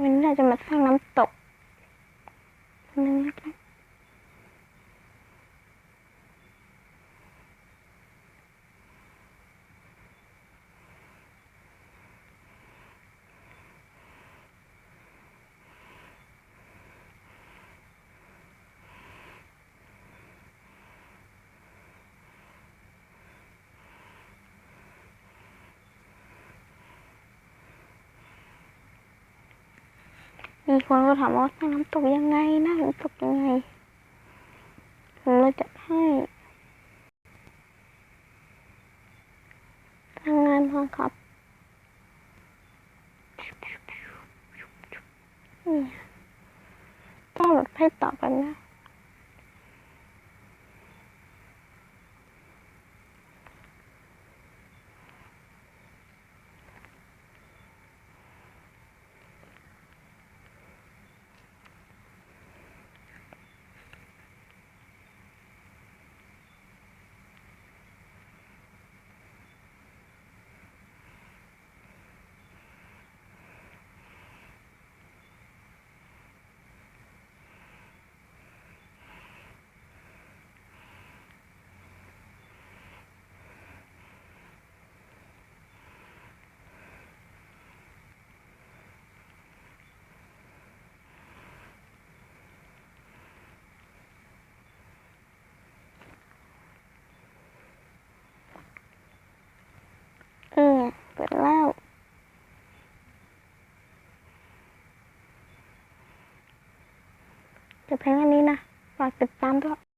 วันนี้เราจะมาสร้างน้ำตกนึงนะคะมีคนก็ถามว่าสร้างน้ำตกยังไงนะน้ำตกยังไงผมเลยจะให้ทำงานพอครับนี่ต้องแบบให้ต่อกันนะเปิดแล้วจะเพลงอันนี้นะฝากติดตามด้วย